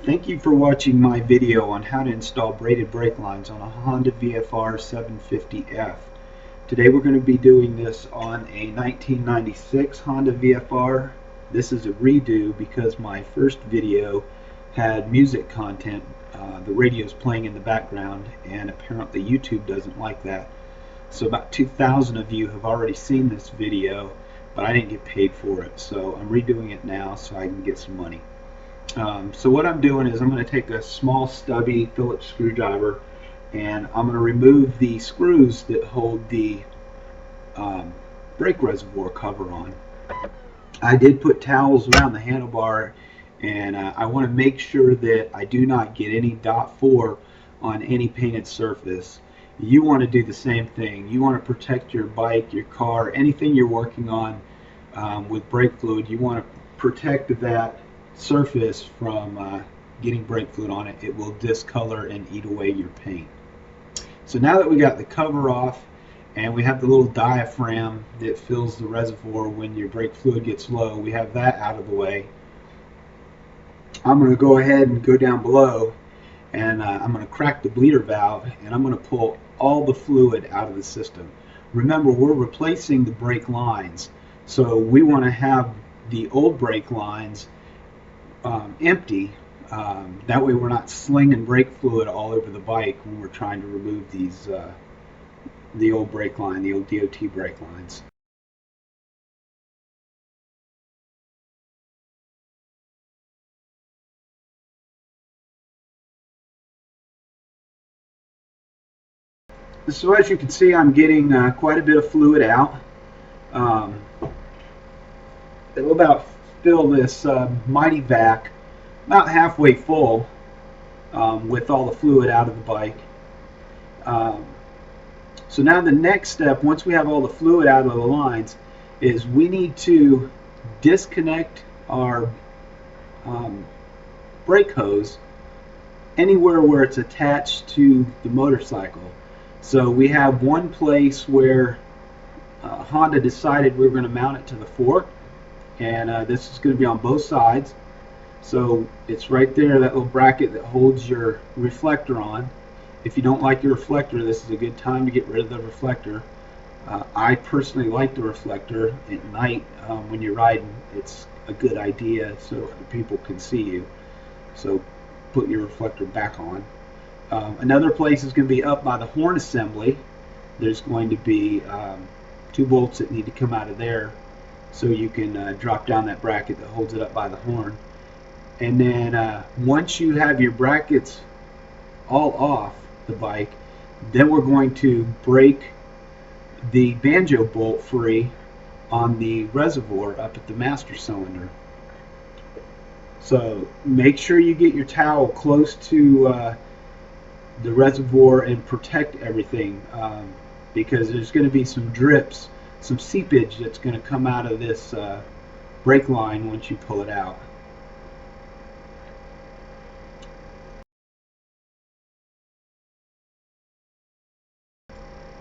Thank you for watching my video on how to install braided brake lines on a Honda VFR750F. Today we're going to be doing this on a 1996 Honda VFR. This is a redo because my first video had music content. The radio's playing in the background and apparently YouTube doesn't like that. So about 2,000 of you have already seen this video, but I didn't get paid for it. So I'm redoing it now so I can get some money. So what I'm doing is I'm going to take a small stubby Phillips screwdriver and I'm going to remove the screws that hold the brake reservoir cover on. I did put towels around the handlebar, and I want to make sure that I do not get any .4 on any painted surface. You want to do the same thing. You want to protect your bike, your car, anything you're working on with brake fluid. You want to protect that surface from getting brake fluid on it. It will discolor and eat away your paint. So now that we got the cover off and we have the little diaphragm that fills the reservoir when your brake fluid gets low, we have that out of the way. I'm going to go ahead and go down below and I'm going to crack the bleeder valve and I'm going to pull all the fluid out of the system. Remember, we're replacing the brake lines, so we want to have the old brake lines empty. That way we're not slinging brake fluid all over the bike when we're trying to remove these the old brake line, the old DOT brake lines. So as you can see, I'm getting quite a bit of fluid out. It'll about fill this mighty vac about halfway full with all the fluid out of the bike. So now the next step, once we have all the fluid out of the lines, is we need to disconnect our brake hose anywhere where it's attached to the motorcycle. So we have one place where Honda decided we were going to mount it to the fork, and this is going to be on both sides. So it's right there, that little bracket that holds your reflector on. If you don't like your reflector, this is a good time to get rid of the reflector. I personally like the reflector at night when you're riding. It's a good idea so other people can see you. So put your reflector back on. Another place is going to be up by the horn assembly. There's going to be 2 bolts that need to come out of there so you can drop down that bracket that holds it up by the horn. And then once you have your brackets all off the bike, then we're going to break the banjo bolt free on the reservoir up at the master cylinder. So make sure you get your towel close to the reservoir and protect everything, because there's going to be some drips, some seepage that's going to come out of this brake line once you pull it out.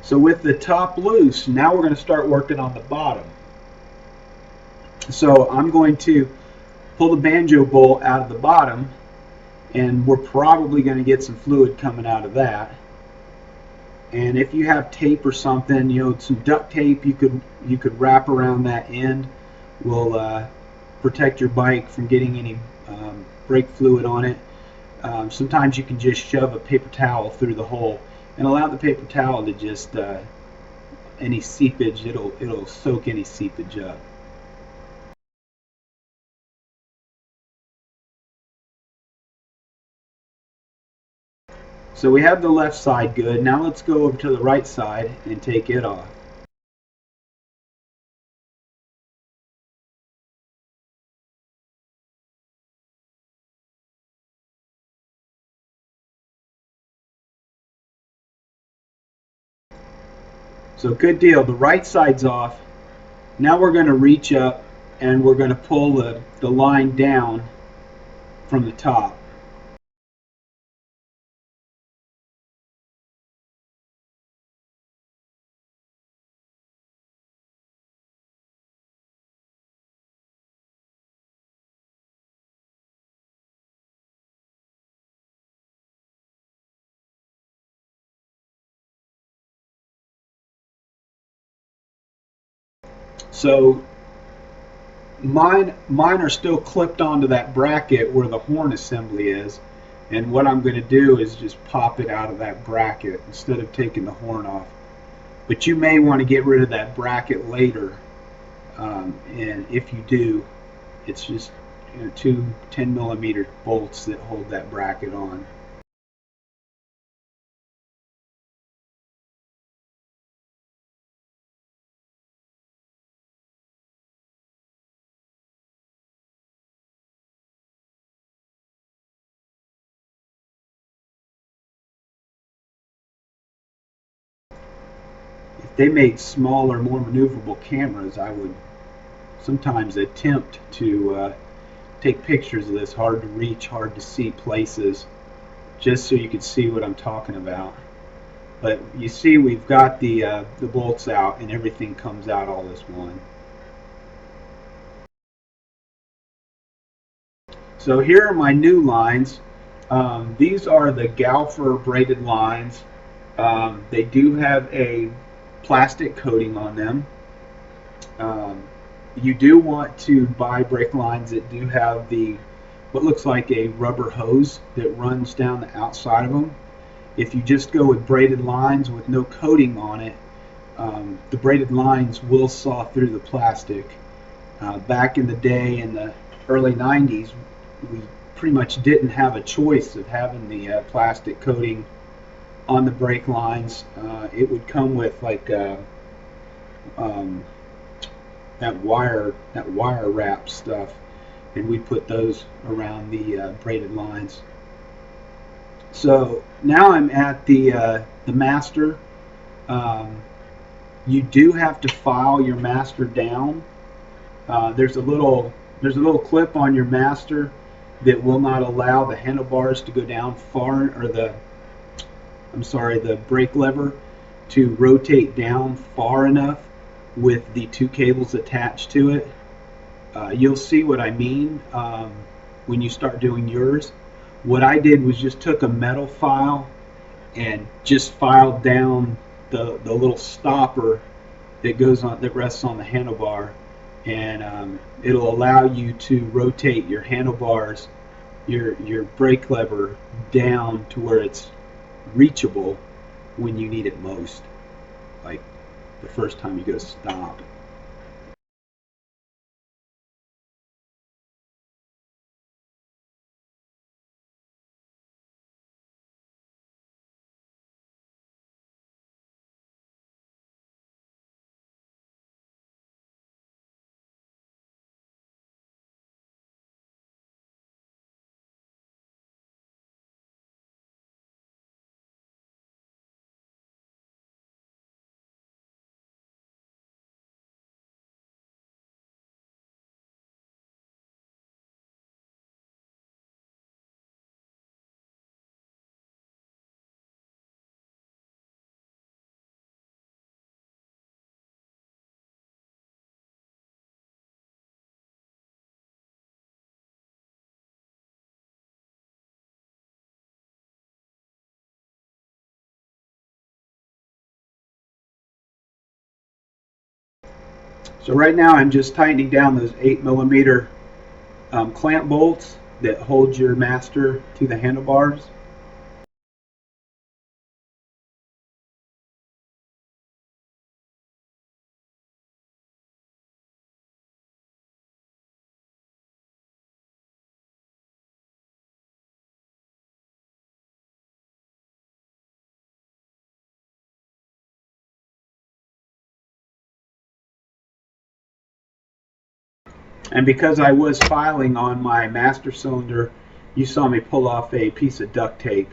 So with the top loose, now we're going to start working on the bottom. So I'm going to pull the banjo bolt out of the bottom, and we're probably going to get some fluid coming out of that. And if you have tape or something, some duct tape you could wrap around that end, will protect your bike from getting any brake fluid on it. Sometimes you can just shove a paper towel through the hole and allow the paper towel to just any seepage, it'll soak any seepage up. So we have the left side good. Now let's go over to the right side and take it off. So good deal. The right side's off. Now we're going to reach up and we're going to pull the line down from the top. So mine are still clipped onto that bracket where the horn assembly is, and what I'm going to do is just pop it out of that bracket instead of taking the horn off. But you may want to get rid of that bracket later, and if you do, it's just two 10mm bolts that hold that bracket on. If they made smaller, more maneuverable cameras, I would sometimes attempt to take pictures of this hard to reach, hard to see places, just so you can see what I'm talking about. But you see, we've got the bolts out, and everything comes out all as one. So here are my new lines. These are the Galfer braided lines. They do have a plastic coating on them. You do want to buy brake lines that do have what looks like a rubber hose that runs down the outside of them. If you just go with braided lines with no coating on it, the braided lines will saw through the plastic. Back in the day, in the early 90s, we pretty much didn't have a choice of having the plastic coating on the brake lines. It would come with like that wire wrap stuff, and we put those around the braided lines. So now I'm at the master. You do have to file your master down. There's a little clip on your master that will not allow the handlebars to go down far, or the brake lever to rotate down far enough with the two cables attached to it. You'll see what I mean when you start doing yours. What I did was just took a metal file and just filed down the little stopper that rests on the handlebar, and it'll allow you to rotate your handlebars, your brake lever down to where it's reachable when you need it most, like the first time you go stop. So right now I'm just tightening down those 8mm clamp bolts that hold your master to the handlebars. And because I was filing on my master cylinder, you saw me pull off a piece of duct tape.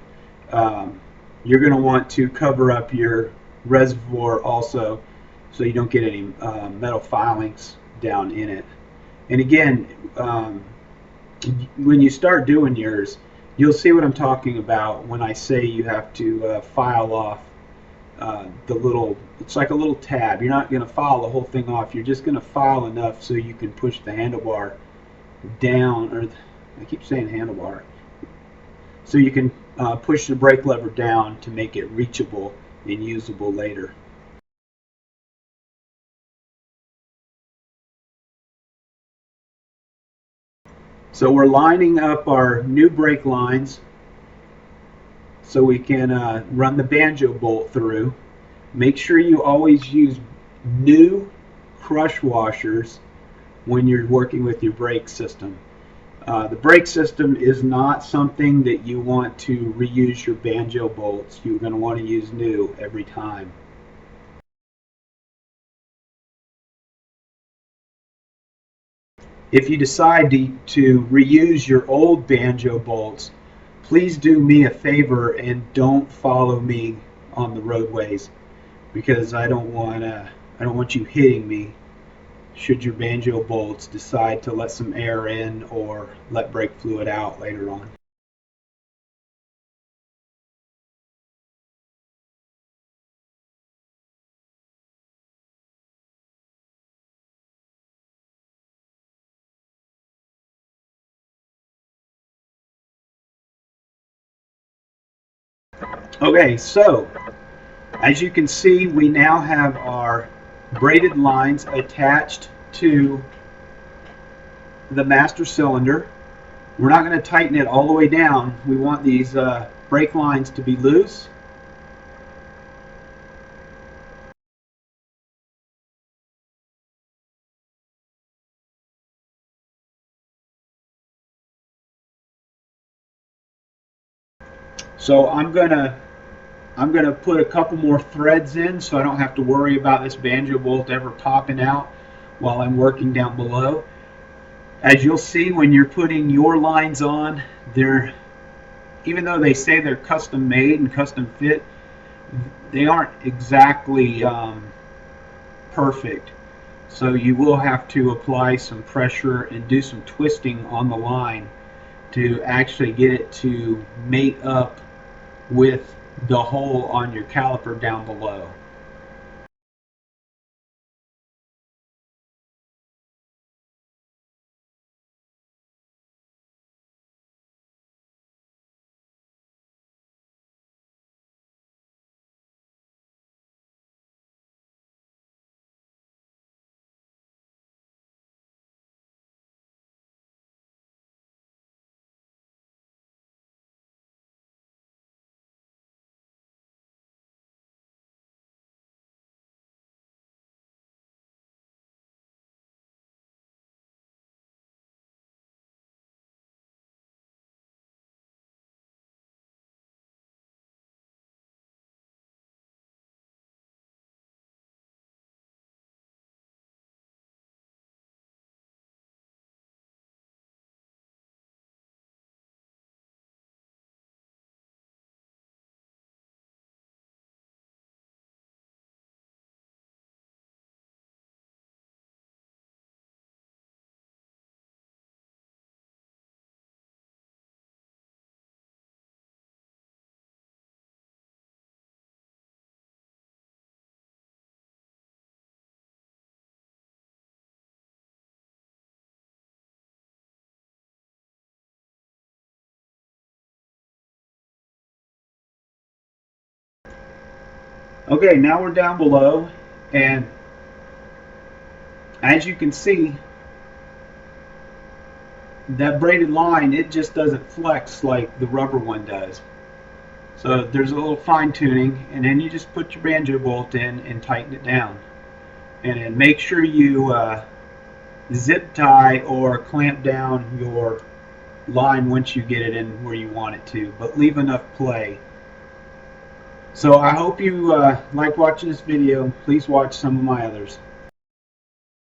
You're going to want to cover up your reservoir also, so you don't get any metal filings down in it. And again, when you start doing yours, you'll see what I'm talking about when I say you have to file off it's like a little tab. You're not going to file the whole thing off. You're just going to file enough so you can push the handlebar down, or I keep saying handlebar, so you can push the brake lever down to make it reachable and usable later. So we're lining up our new brake lines so we can run the banjo bolt through. Make sure you always use new crush washers when you're working with your brake system. The brake system is not something that you want to reuse your banjo bolts. You're going to want to use new every time. If you decide to reuse your old banjo bolts, please do me a favor and don't follow me on the roadways, because I don't want you hitting me should your banjo bolts decide to let some air in or let brake fluid out later on. Okay, so as you can see, we now have our braided lines attached to the master cylinder. We're not going to tighten it all the way down. We want these brake lines to be loose. So I'm gonna put a couple more threads in so I don't have to worry about this banjo bolt ever popping out while I'm working down below. As you'll see when you're putting your lines on, even though they say they're custom made and custom fit, they aren't exactly perfect. So you will have to apply some pressure and do some twisting on the line to actually get it to mate up with the hole on your caliper down below. Okay, now we're down below, and as you can see, that braided line, it just doesn't flex like the rubber one does. So there's a little fine tuning, and then you just put your banjo bolt in and tighten it down. And then make sure you zip tie or clamp down your line once you get it in where you want it to, but leave enough play. So I hope you like watching this video. Please watch some of my others.